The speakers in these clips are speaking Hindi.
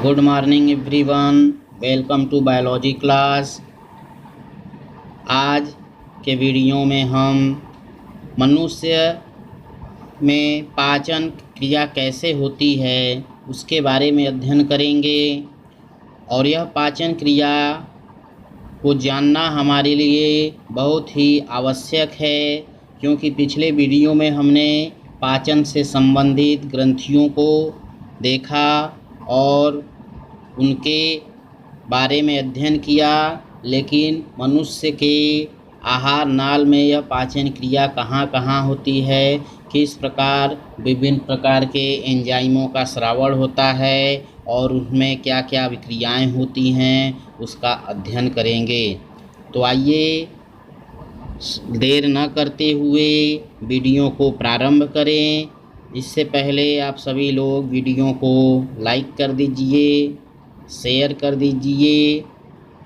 Good morning everyone, welcome to biology class. आज के वीडियो में हम मनुष्य में पाचन क्रिया कैसे होती है उसके बारे में अध्ययन करेंगे। और यह पाचन क्रिया को जानना हमारे लिए बहुत ही आवश्यक है, क्योंकि पिछले वीडियो में हमने पाचन से संबंधित ग्रंथियों को देखा और उनके बारे में अध्ययन किया। लेकिन मनुष्य के आहार नाल में यह पाचन क्रिया कहाँ कहाँ होती है, किस प्रकार विभिन्न प्रकार के एंजाइमों का स्रावण होता है और उनमें क्या क्या विक्रियाएं होती हैं, उसका अध्ययन करेंगे। तो आइए देर न करते हुए वीडियो को प्रारंभ करें। इससे पहले आप सभी लोग वीडियो को लाइक कर दीजिए, शेयर कर दीजिए,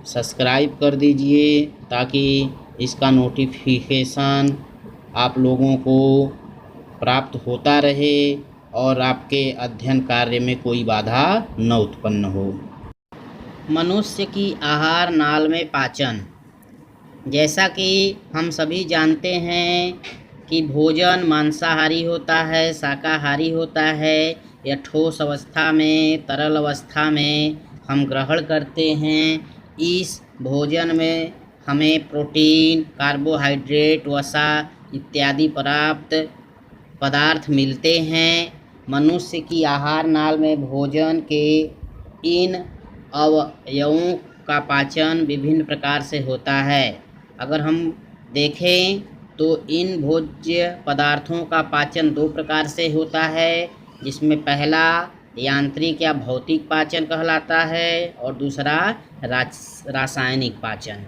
सब्सक्राइब कर दीजिए, ताकि इसका नोटिफिकेशन आप लोगों को प्राप्त होता रहे और आपके अध्ययन कार्य में कोई बाधा न उत्पन्न हो। मनुष्य की आहार नाल में पाचन। जैसा कि हम सभी जानते हैं कि भोजन मांसाहारी होता है, शाकाहारी होता है। यह ठोस अवस्था में, तरल अवस्था में हम ग्रहण करते हैं। इस भोजन में हमें प्रोटीन, कार्बोहाइड्रेट, वसा इत्यादि प्राप्त पदार्थ मिलते हैं। मनुष्य की आहार नाल में भोजन के इन अवयवों का पाचन विभिन्न प्रकार से होता है। अगर हम देखें तो इन भोज्य पदार्थों का पाचन दो प्रकार से होता है, जिसमें पहला यांत्रिक या भौतिक पाचन कहलाता है और दूसरा रासायनिक पाचन।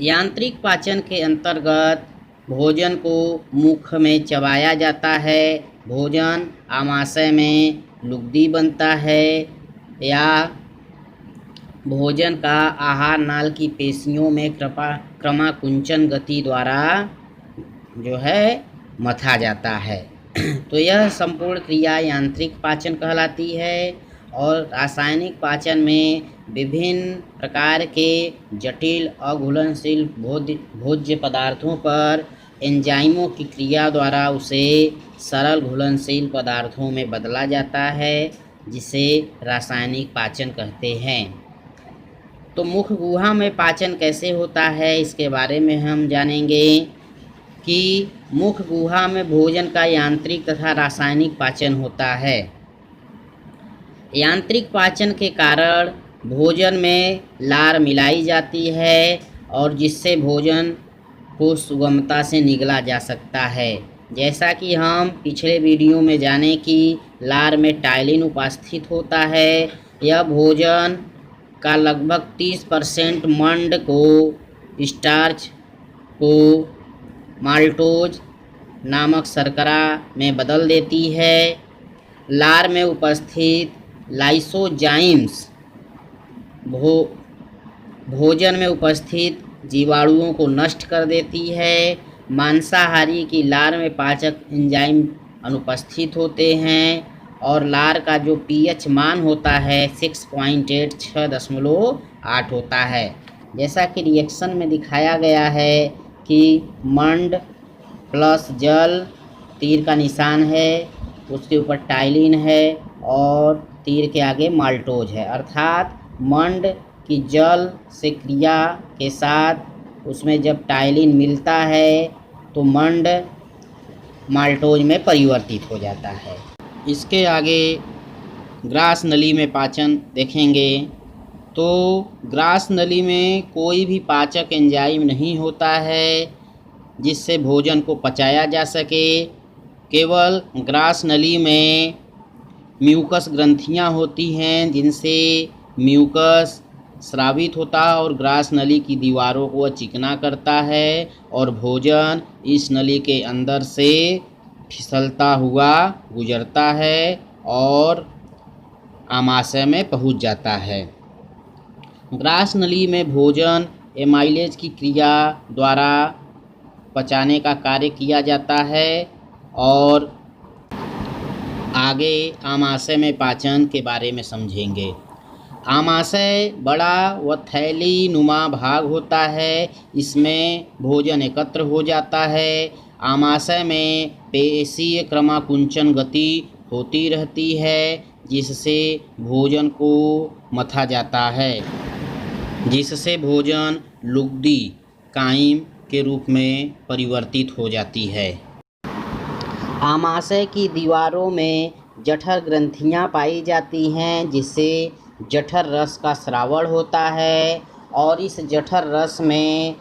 यांत्रिक पाचन के अंतर्गत भोजन को मुख में चबाया जाता है, भोजन आमाशय में लुगदी बनता है या भोजन का आहार नाल की पेशियों में क्रमाकुंचन गति द्वारा जो है मथा जाता है। तो यह संपूर्ण क्रिया यांत्रिक पाचन कहलाती है। और रासायनिक पाचन में विभिन्न प्रकार के जटिल अघुलनशील भोज्य पदार्थों पर एंजाइमों की क्रिया द्वारा उसे सरल घुलनशील पदार्थों में बदला जाता है, जिसे रासायनिक पाचन कहते हैं। तो मुख गुहा में पाचन कैसे होता है, इसके बारे में हम जानेंगे कि मुख गुहा में भोजन का यांत्रिक तथा रासायनिक पाचन होता है। यांत्रिक पाचन के कारण भोजन में लार मिलाई जाती है और जिससे भोजन को सुगमता से निगला जा सकता है। जैसा कि हम पिछले वीडियो में जाने कि लार में टाइलिन उपस्थित होता है। यह भोजन का लगभग 30% मंड को स्टार्च को माल्टोज नामक शर्करा में बदल देती है। लार में उपस्थित लाइसोजाइम्स भोजन में उपस्थित जीवाणुओं को नष्ट कर देती है। मांसाहारी की लार में पाचक एंजाइम अनुपस्थित होते हैं और लार का जो पीएच मान होता है 6.8 होता है। जैसा कि रिएक्शन में दिखाया गया है कि मंड प्लस जल, तीर का निशान है, उसके ऊपर टाइलिन है और तीर के आगे माल्टोज है। अर्थात मंड की जल से क्रिया के साथ उसमें जब टाइलिन मिलता है तो मंड माल्टोज में परिवर्तित हो जाता है। इसके आगे ग्रास नली में पाचन देखेंगे तो ग्रास नली में कोई भी पाचक एंजाइम नहीं होता है जिससे भोजन को पचाया जा सके। केवल ग्रास नली में म्यूकस ग्रंथियां होती हैं, जिनसे म्यूकस स्रावित होता है और ग्रास नली की दीवारों को चिकना करता है और भोजन इस नली के अंदर से फिसलता हुआ गुजरता है और आमाशय में पहुंच जाता है। ग्रास नली में भोजन एमाइलेज की क्रिया द्वारा पचाने का कार्य किया जाता है और आगे आमाशय में पाचन के बारे में समझेंगे। आमाशय बड़ा व थैली नुमा भाग होता है। इसमें भोजन एकत्र हो जाता है। आमाशय में पेशीय क्रमाकुंचन गति होती रहती है, जिससे भोजन को मथा जाता है, जिससे भोजन लुगदी काइम के रूप में परिवर्तित हो जाती है। आमाशय की दीवारों में जठर ग्रंथियां पाई जाती हैं, जिससे जठर रस का स्रावण होता है और इस जठर रस में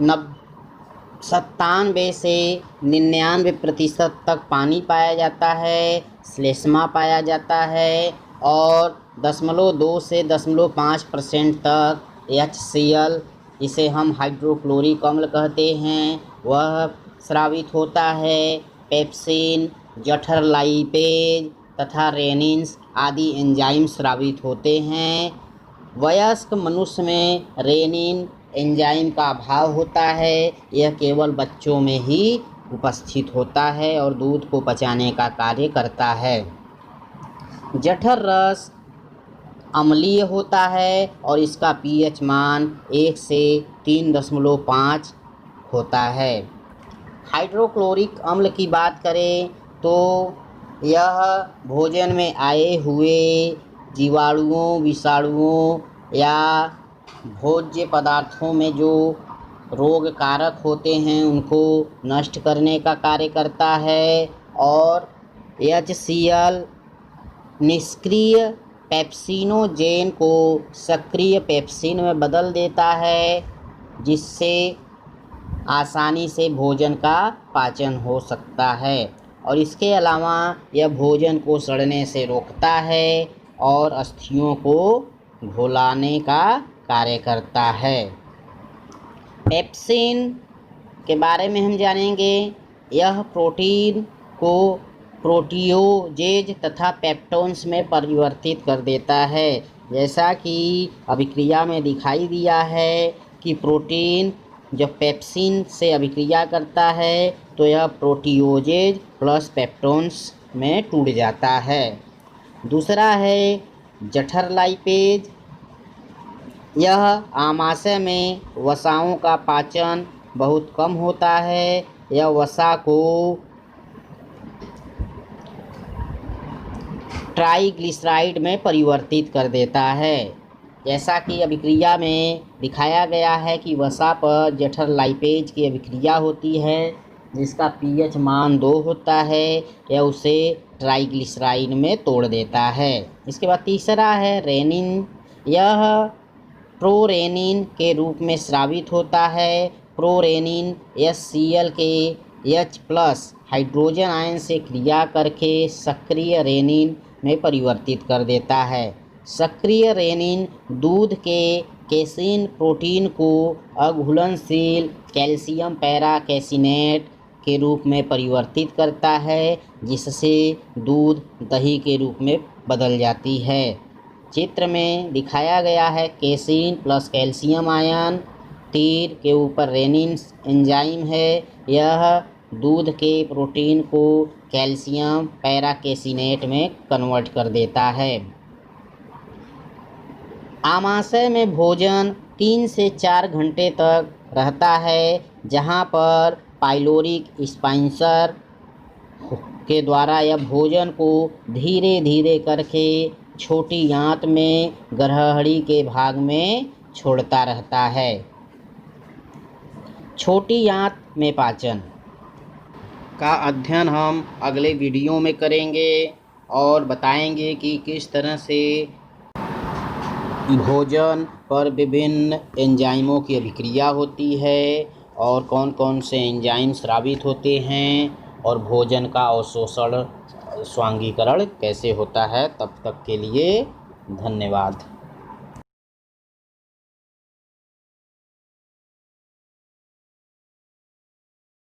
97 से 99% तक पानी पाया जाता है, श्लेष्मा पाया जाता है और 0.2 से 0.5% तक HCl, इसे हम हाइड्रोक्लोरिक अम्ल कहते हैं, वह स्रावित होता है। पेप्सिन, जठर लाइपेज तथा रेनिन्स आदि एंजाइम स्रावित होते हैं। वयस्क मनुष्य में रेनिन एंजाइम का अभाव होता है। यह केवल बच्चों में ही उपस्थित होता है और दूध को पचाने का कार्य करता है। जठर रस अम्लीय होता है और इसका pH मान 1 से 3.5 होता है। हाइड्रोक्लोरिक अम्ल की बात करें तो यह भोजन में आए हुए जीवाणुओं, विषाणुओं या भोज्य पदार्थों में जो रोग कारक होते हैं उनको नष्ट करने का कार्य करता है और HCl निष्क्रिय पेप्सिनोजेन को सक्रिय पेप्सिन में बदल देता है, जिससे आसानी से भोजन का पाचन हो सकता है और इसके अलावा यह भोजन को सड़ने से रोकता है और अस्थियों को घोलाने का कार्य करता है। पेप्सिन के बारे में हम जानेंगे। यह प्रोटीन को प्रोटियोजेज तथा पेप्टोन्स में परिवर्तित कर देता है। जैसा कि अभिक्रिया में दिखाई दिया है कि प्रोटीन जब पेप्सिन से अभिक्रिया करता है तो यह प्रोटियोजेज प्लस पेप्टोन्स में टूट जाता है। दूसरा है जठर लाइपेज। यह आमाशय में वसाओं का पाचन बहुत कम होता है। यह वसा को ट्राइग्लिसराइड में परिवर्तित कर देता है। जैसा कि अभिक्रिया में दिखाया गया है कि वसा पर जठर लाइपेज की अभिक्रिया होती है, जिसका pH मान 2 होता है। यह उसे ट्राइग्लिसराइड में तोड़ देता है। इसके बाद तीसरा है रेनिन। यह प्रोरेनिन के रूप में स्रावित होता है। प्रोरेनिन HCl के H+ हाइड्रोजन आयन से क्रिया करके सक्रिय रेनिन में परिवर्तित कर देता है। सक्रिय रेनिन दूध के केसीन प्रोटीन को अघुलनशील कैल्शियम पैराकेसिनेट के रूप में परिवर्तित करता है, जिससे दूध दही के रूप में बदल जाती है। चित्र में दिखाया गया है केसीन प्लस कैल्शियम आयन, तीर के ऊपर रेनिन एंजाइम है। यह दूध के प्रोटीन को कैल्शियम पैराकेसिनेट में कन्वर्ट कर देता है। आमाशय में भोजन 3 से 4 घंटे तक रहता है, जहां पर पाइलोरिक स्पाइंसर के द्वारा यह भोजन को धीरे धीरे करके छोटी आंत में ग्रहणी के भाग में छोड़ता रहता है। छोटी आंत में पाचन का अध्ययन हम अगले वीडियो में करेंगे और बताएंगे कि किस तरह से भोजन पर विभिन्न एंजाइमों की अभिक्रिया होती है और कौन कौन से एंजाइम स्रावित होते हैं और भोजन का अवशोषण स्वांगीकरण कैसे होता है। तब तक के लिए धन्यवाद।